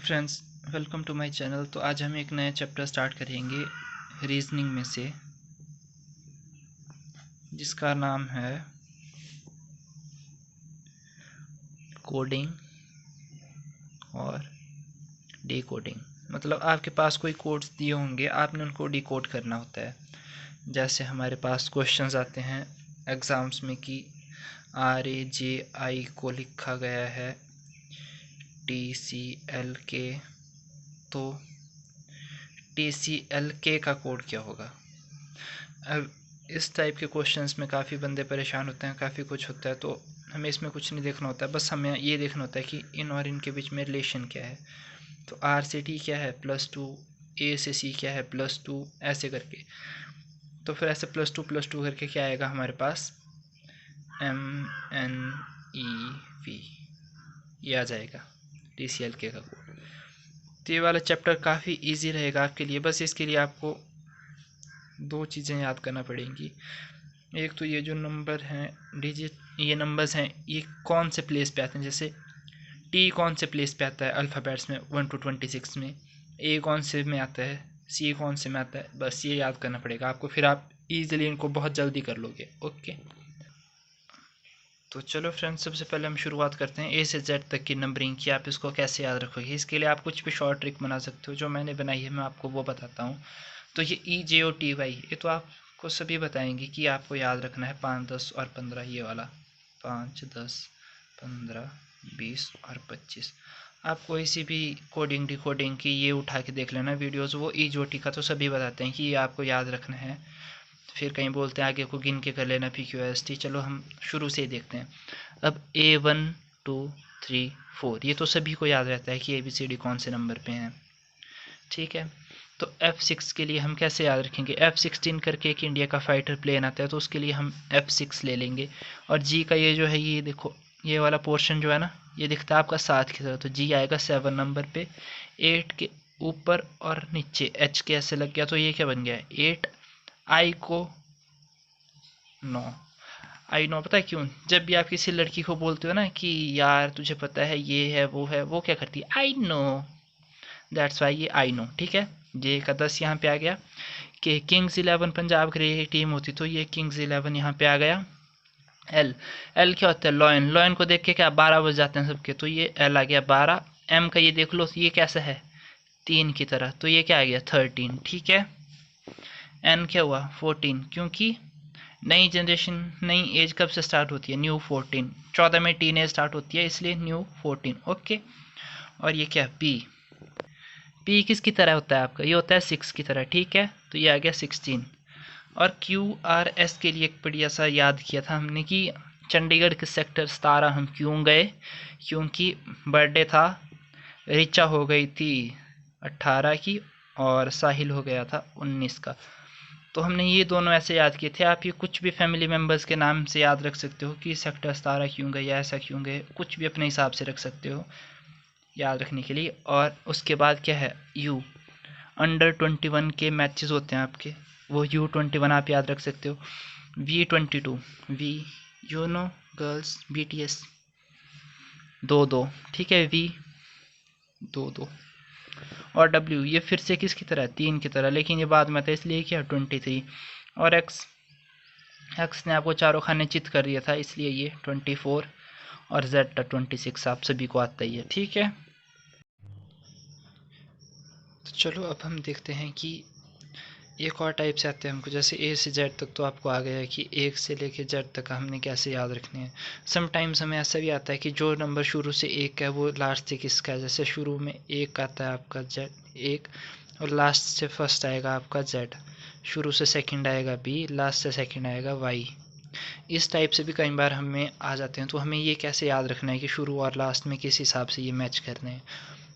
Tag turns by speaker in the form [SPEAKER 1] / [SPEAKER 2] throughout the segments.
[SPEAKER 1] Friends, welcome to my channel. तो आज हम एक नया चैप्टर स्टार्ट करेंगे रीजनिंग में से, जिसका नाम है कोडिंग और डिकोडिंग। मतलब आपके पास कोई कोड्स दिए होंगे, आपने उनको डिकोड करना होता है। जैसे हमारे पास क्वेश्चंस आते हैं एग्ज़ाम्स में कि RAJI को लिखा गया है TCLK, तो TCLK का कोड क्या होगा। अब इस टाइप के क्वेश्चंस में काफ़ी बंदे परेशान होते हैं, काफ़ी कुछ होता है। तो हमें इसमें कुछ नहीं देखना होता है, बस हमें ये देखना होता है कि इन और इनके बीच में रिलेशन क्या है। तो R से T क्या है +2, A से C क्या है +2, ऐसे करके। तो फिर ऐसे +2 करके क्या आएगा हमारे पास, MNEV, ये आ जाएगा TCLK का कोड। तो ये वाला चैप्टर काफ़ी ईजी रहेगा आपके लिए। बस इसके लिए आपको दो चीज़ें याद करना पड़ेंगी। एक तो ये जो नंबर हैं डिजिट, ये नंबर्स हैं, ये कौन से प्लेस पे आते हैं। जैसे टी कौन से प्लेस पे आता है अल्फ़ाबेट्स में 1 to 26 में, ए कौन से में आता है, सी कौन से में आता है। बस ये याद करना पड़ेगा आपको, फिर आप इजीली इनको बहुत जल्दी कर लोगे। ओके, तो चलो फ्रेंड्स, सबसे पहले हम शुरुआत करते हैं ए से जेड तक की नंबरिंग की। आप इसको कैसे याद रखोगे, इसके लिए आप कुछ भी शॉर्ट ट्रिक बना सकते हो। जो मैंने बनाई है मैं आपको वो बताता हूँ। तो ये EJOTY, ये तो आपको सभी बताएंगे कि आपको याद रखना है 5, 10 और 15, ये वाला 5, 10, 15, 20 और 25। आप कोई सी भी कोडिंग डिकोडिंग की ये उठा के देख लेना वीडियोज़, वो EJOTY का तो सभी बताते हैं कि ये आपको याद रखना है। फिर कहीं बोलते हैं आगे को गिन के कर लेना PQST। चलो हम शुरू से ही देखते हैं। अब A1, 2, 3, 4, ये तो सभी को याद रहता है कि ABCD कौन से नंबर पे हैं। ठीक है, तो F6 के लिए हम कैसे याद रखेंगे। F16 करके एक इंडिया का फाइटर प्लेन आता है, तो उसके लिए हम F6 ले लेंगे। और G का ये जो है, ये देखो, ये वाला पोर्शन जो है ना, ये दिखता है आपका 7 की तरह, तो G आएगा 7 नंबर पे। 8 के ऊपर और नीचे H के ऐसे लग गया, तो ये क्या बन गया है 8। I को 9। आई नो, पता है क्यों। जब भी आप किसी लड़की को बोलते हो ना कि यार तुझे पता है ये है, वो क्या करती है, आई नो। दैट्स वाई ये आई नो। ठीक है, जे का 10 यहाँ पे आ गया। कि किंग्स 11 पंजाब की टीम होती, तो ये किंग्स 11 यहाँ पे आ गया। एल, एल क्या होता है, लॉयन। लॉयन को देख के क्या 12 बज जाते हैं सबके, तो ये एल आ गया 12। एम का ये देख लो, ये कैसा है 3 की तरह, तो ये क्या आ गया 13। ठीक है, एन क्या हुआ 14, क्योंकि नई जनरेशन, नई एज कब से स्टार्ट होती है, न्यू 14। 14 में टीन एज स्टार्ट होती है, इसलिए न्यू 14। ओके, और ये क्या पी, पी किसकी तरह होता है आपका, ये होता है 6 की तरह। ठीक है, तो ये आ गया 16। और QRS के लिए एक बढ़िया सा याद किया था हमने कि चंडीगढ़ के सेक्टर 17 हम क्यों गए, क्योंकि बर्थडे था, रिचा हो गई थी 18 की और साहिल हो गया था 19 का। तो हमने ये दोनों ऐसे याद किए थे। आप ये कुछ भी फैमिली मेम्बर्स के नाम से याद रख सकते हो कि सेक्टर 17 क्यों गए या ऐसा क्यों गए, कुछ भी अपने हिसाब से रख सकते हो याद रखने के लिए। और उसके बाद क्या है, U, अंडर 21 के मैचेस होते हैं आपके, वो U21 आप याद रख सकते हो। V22, V you know girls, BTS 2-2। ठीक है, V 2-2। और W ये फिर से किसकी तरह, 3 की तरह, लेकिन ये बाद में था इसलिए क्या 23। और X, एक्स ने आपको चारों खाने चित कर दिया था, इसलिए ये 24। और Z का 26 आप सभी को आता ही है। ठीक है, तो चलो अब हम देखते हैं कि एक और टाइप से आते हैं हमको। जैसे A से Z तक तो आपको आ गया है कि 1 से लेके Z तक हमने कैसे याद रखने हैं। समटाइम्स हमें ऐसा भी आता है कि जो नंबर शुरू से 1 का है वो लास्ट से किसका है। जैसे शुरू में 1 आता है आपका Z 1, और लास्ट से फर्स्ट आएगा आपका Z, शुरू से सेकंड आएगा B, लास्ट से सेकंड आएगा Y। इस टाइप से भी कई बार हमें आ जाते हैं। तो हमें ये कैसे याद रखना है कि शुरू और लास्ट में किस हिसाब से ये मैच करने हैं।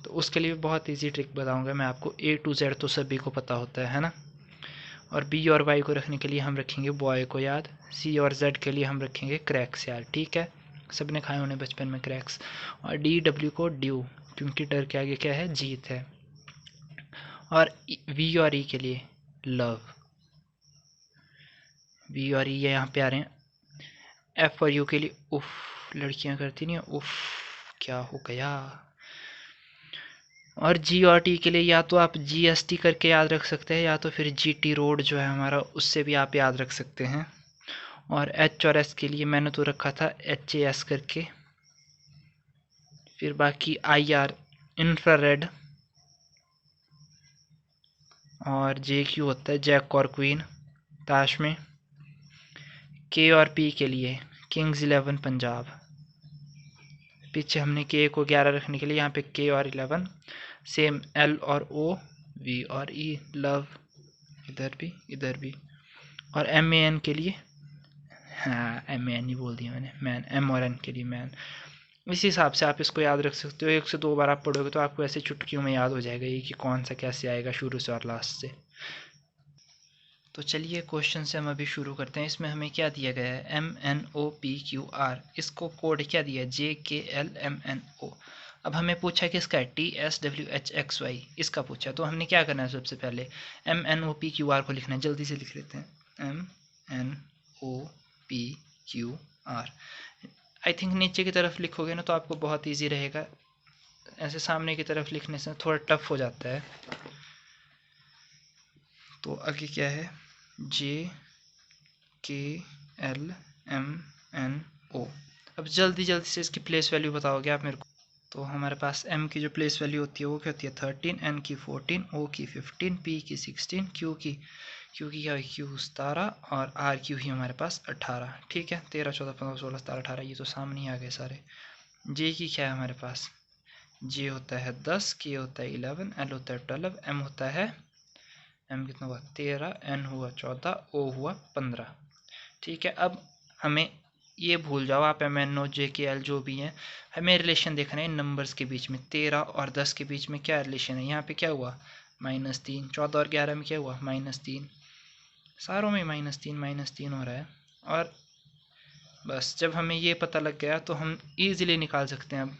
[SPEAKER 1] तो उसके लिए बहुत इजी ट्रिक बताऊंगा मैं आपको। A to Z तो सभी को पता होता है ना। और B और Y को रखने के लिए हम रखेंगे बॉय को याद। C और Z के लिए हम रखेंगे क्रैक्स याद। ठीक है, सब ने खाए होने बचपन में क्रैक्स। और D, W को ड्यू, क्योंकि डर के आगे क्या है, जीत है। और V और E के लिए लव, V और E यहाँ पे आ रहे हैं। F और U के लिए उफ, लड़कियां करती नहीं उफ, क्या हो गया। और जी और टी के लिए या तो आप GST करके याद रख सकते हैं, या तो फिर GT रोड जो है हमारा, उससे भी आप याद रख सकते हैं। और H और S के लिए मैंने तो रखा था HAS करके। फिर बाकी IR इंफ्रारेड, और JQ होता है जैक और क्वीन ताश में। K और P के लिए किंग्स 11 पंजाब, पीछे हमने K को 11 रखने के लिए यहाँ पे K और 11। सेम L और O, V और E लव, इधर भी इधर भी। और MAN के लिए, हाँ MAN ही बोल दिया मैंने, मैन, M और N के लिए मैन। इसी हिसाब से आप इसको याद रख सकते हो। 1 से 2 बार आप पढ़ोगे तो आपको ऐसे चुटकियों में याद हो जाएगा ये कि कौन सा कैसे आएगा शुरू से और लास्ट से। तो चलिए क्वेश्चन से हम अभी शुरू करते हैं। इसमें हमें क्या दिया गया है, MNOPQR, इसको कोड क्या दिया है, JKLMNO। अब हमें पूछा कि इसका TSWHXY, इसका पूछा। तो हमने क्या करना है, सबसे पहले MNOPQR को लिखना है। जल्दी से लिख लेते हैं, MNOPQR। आई थिंक नीचे की तरफ लिखोगे ना तो आपको बहुत ईजी रहेगा, ऐसे सामने की तरफ लिखने से थोड़ा टफ हो जाता है। तो आगे क्या है, JKLMNO। अब जल्दी जल्दी से इसकी प्लेस वैल्यू बताओगे आप मेरे को। तो हमारे पास M की जो प्लेस वैल्यू होती है वो क्या होती है 13, N की 14, O की 15, P की 16, Q की क्या है Q 17, और R Q ही हमारे पास 18। ठीक है, 13, 14, 15, 16, 17, 18 ये तो सामने ही आ गए सारे। J की क्या है हमारे पास, J होता है 10, K होता है 11, L होता है 12, M होता है, M कितना हुआ 13, N हुआ 14, O हुआ 15। ठीक है, अब हमें ये भूल जाओ आप MNO JKL जो भी हैं, हमें रिलेशन देखना है इन नंबर्स के बीच में। 13 और 10 के बीच में क्या रिलेशन है, यहाँ पे क्या हुआ -3, 14 और 11 में क्या हुआ -3, सारों में -3 हो रहा है। और बस जब हमें ये पता लग गया तो हम इजीली निकाल सकते हैं अब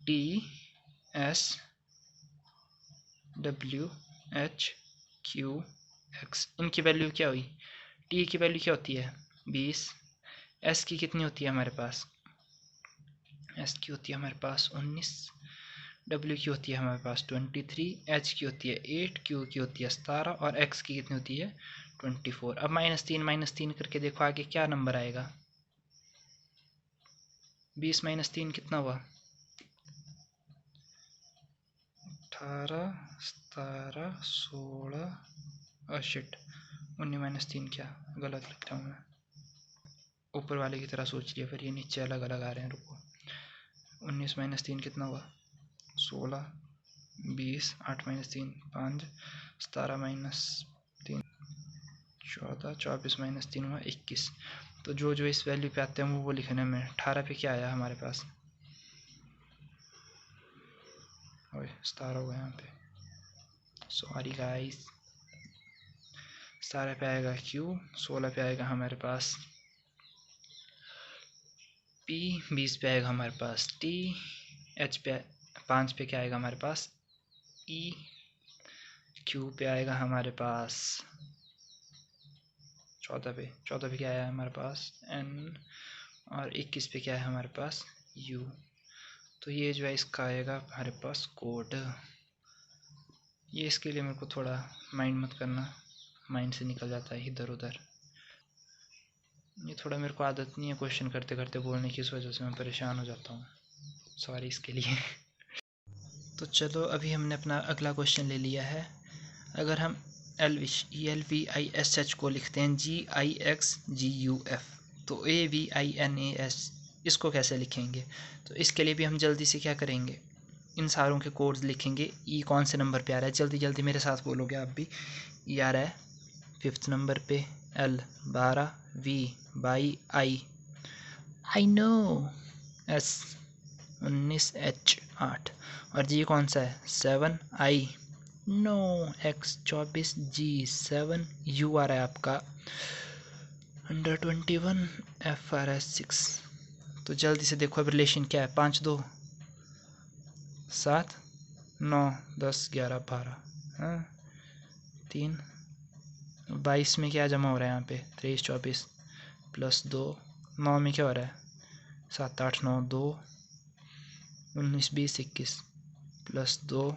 [SPEAKER 1] TSWHQX। इनकी वैल्यू क्या हुई, T की वैल्यू क्या होती है 20, S की कितनी होती है हमारे पास, S की होती है हमारे पास 19, W की होती है हमारे पास 23, H की होती है 8, Q की होती है 17, और X की कितनी होती है 24। अब -3 करके देखो आगे क्या नंबर आएगा, 20 - 3 कितना हुआ 18, 17, 16, शिट 19 - 3 क्या गलत लिख रहा हूँ मैं, ऊपर वाले की तरह सोच लिया, फिर ये नीचे अलग अलग आ रहे हैं। रुको, 19 - 3 कितना हुआ 16, 20, 8 - 3 5, 17 - 3 14, 24 - 3 हुआ 21। तो जो जो इस वैल्यू पे आते हैं वो लिखने में। 18 पे क्या आया हमारे पास, 17 होगा यहाँ पे, सॉरी गाइस। 17 पे आएगा Q, 16 पे आएगा हमारे पास P, 20 पे आएगा हमारे पास T, H पे 5 पे क्या आएगा हमारे पास E, Q पे आएगा हमारे पास 14 पे क्या आया हमारे पास N, और 21 पे क्या है हमारे पास U। तो ये जो है इसका आएगा हमारे पास कोड। ये इसके लिए मेरे को थोड़ा माइंड मत करना, माइंड से निकल जाता है इधर उधर। ये थोड़ा मेरे को आदत नहीं है क्वेश्चन करते करते बोलने की, इस वजह से मैं परेशान हो जाता हूँ, सॉरी इसके लिए। तो चलो अभी हमने अपना अगला क्वेश्चन ले लिया है। अगर हम ELVISH को लिखते हैं GIXGUF, तो AVINAS इसको कैसे लिखेंगे। तो इसके लिए भी हम जल्दी से क्या करेंगे, इन सारों के कोड्स लिखेंगे। E कौन से नंबर पे आ रहा है, जल्दी जल्दी मेरे साथ बोलोगे आप भी। E आ रहा है 5th नंबर पे, L 12, V 22, I no, S 19, H 8, और G कौन सा है 7, I no, X 24, G 7, U आ रहा है आपका 121, F आ रहा है 6। तो जल्दी से देखो अब रिलेशन क्या है, 5 2 7 9 10 11 12, हाँ 3 22 में क्या जमा हो रहा है यहाँ पे 23 24 प्लस 2, 9 में क्या हो रहा है 7 8 9 2, 19 20 21, +2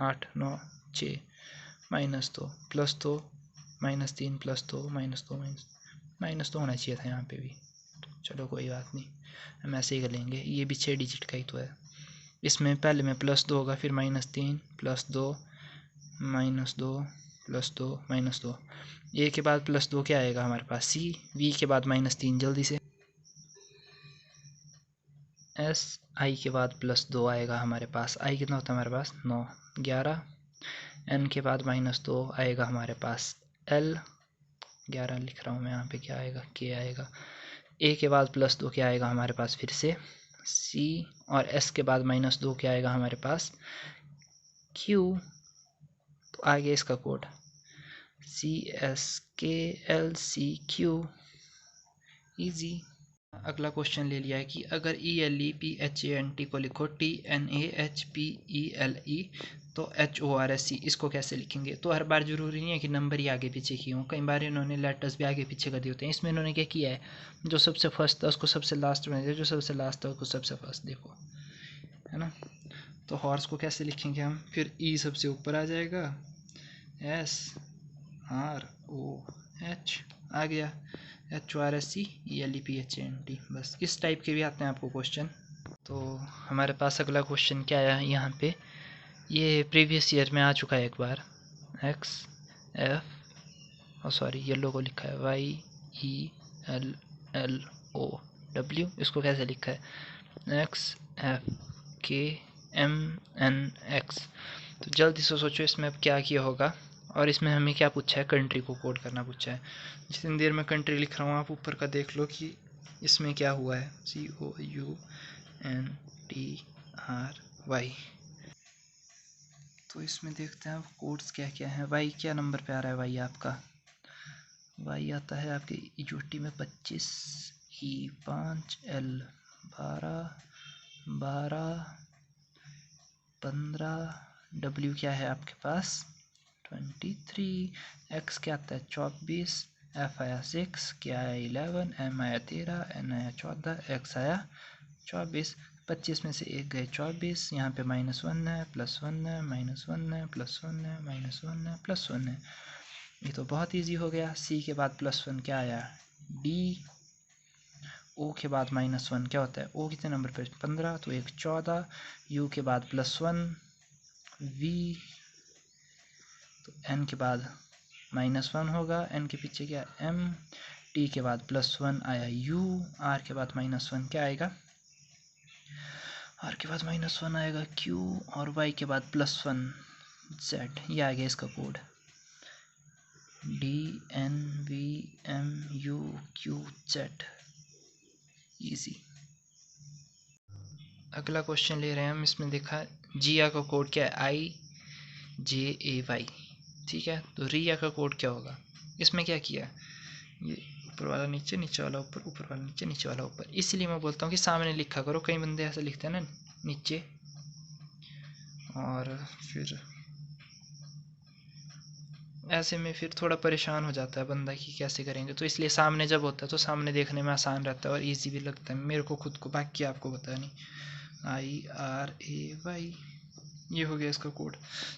[SPEAKER 1] 8 9 6 -2 +2 -3 +2 -2 -2 होना चाहिए था यहाँ पे भी। चलो कोई बात नहीं, हम ऐसे ही कर लेंगे। ये भी 6 डिजिट का ही तो है। इसमें पहले में +2 होगा, फिर -3 +2 -2 +2 -2। ए के बाद +2 क्या आएगा हमारे पास? सी। वी के बाद -3 जल्दी से। एस। आई के बाद +2 आएगा हमारे पास। आई कितना होता है हमारे पास? 9 11। एन के बाद -2 आएगा हमारे पास। एल 11 लिख रहा हूँ मैं यहाँ पे, क्या आएगा? के आएगा। ए के बाद +2 क्या आएगा हमारे पास? फिर से सी। और एस के बाद -2 क्या आएगा हमारे पास? क्यू। तो आ गया इसका कोड CSKLCQ। इजी। अगला क्वेश्चन ले लिया है कि अगर ELEPHANT को लिखो TNAHPELE तो HORSE इसको कैसे लिखेंगे? तो हर बार जरूरी नहीं है कि नंबर ही आगे पीछे किए हों, कई बार इन्होंने लेटर्स भी आगे पीछे कर दिए होते हैं। इसमें इन्होंने क्या किया है, जो सबसे फर्स्ट था उसको सबसे लास्ट में दिया, जो सबसे लास्ट था उसको सबसे फर्स्ट। देखो है ना। तो हॉर्स को कैसे लिखेंगे हम? फिर ई सबसे ऊपर आ जाएगा, SROH आ गया, HORSEELEPHANT। बस इस टाइप के भी आते हैं आपको क्वेश्चन। तो हमारे पास अगला क्वेश्चन क्या आया यहाँ पे, ये प्रीवियस ईयर में आ चुका है एक बार। XF सॉरी येलो को लिखा है YELLOW। इसको कैसे लिखा है? XFKMNX। तो जल्दी से सोचो इसमें अब क्या किया होगा। और इसमें हमें क्या पूछा है? कंट्री को कोड करना पूछा है। जितनी देर में कंट्री लिख रहा हूँ आप ऊपर का देख लो कि इसमें क्या हुआ है। COUNTRY। तो इसमें देखते हैं कोड्स क्या क्या है। वाई क्या नंबर पे आ रहा है? वाई आपका वाई आता है आपके यूटी में 25, E5, L12 12 15। डब्ल्यू क्या है आपके पास? 23। एक्स क्या आता है? 24। एफ आया 6, क्या आया 11, एम आया 13, एन आया 14, एक्स आया 24। 25 में से एक गए 24, यहाँ पे -1 है, +1 है, -1 है, +1 है, -1 है, +1 है। ये तो बहुत इजी हो गया। सी के बाद +1 क्या आया? डी। ओ के बाद -1 क्या होता है? ओ कितने नंबर पे? 15, तो एक 14। यू के बाद +1 वी। तो एन के बाद -1 होगा, एन के पीछे क्या? एम। टी के बाद +1 आया यू। आर के बाद -1 क्या आएगा? आर के बाद -1 आएगा क्यू। और वाई के बाद +1 जेड। ये आ गया इसका कोड DNVMUQZ। इजी। अगला क्वेश्चन ले रहे हैं हम। इसमें देखा जिया का कोड क्या है? IJAY। ठीक है। तो रिया का कोड क्या होगा? इसमें क्या किया? ये ऊपर वाला नीचे, नीचे वाला ऊपर, ऊपर वाला नीचे, नीचे वाला ऊपर। इसलिए मैं बोलता हूँ कि सामने लिखा करो। कई बंदे ऐसे लिखते हैं ना नीचे, और फिर ऐसे में फिर थोड़ा परेशान हो जाता है बंदा कि कैसे करेंगे। तो इसलिए सामने जब होता है तो सामने देखने में आसान रहता है और इजी भी लगता है मेरे को खुद को, बाकी आपको पता नहीं। IRAY। ये हो गया इसका कोड।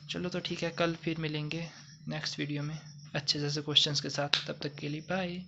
[SPEAKER 1] चलो तो ठीक है, कल फिर मिलेंगे नेक्स्ट वीडियो में अच्छे जैसे क्वेश्चंस के साथ। तब तक के लिए बाय।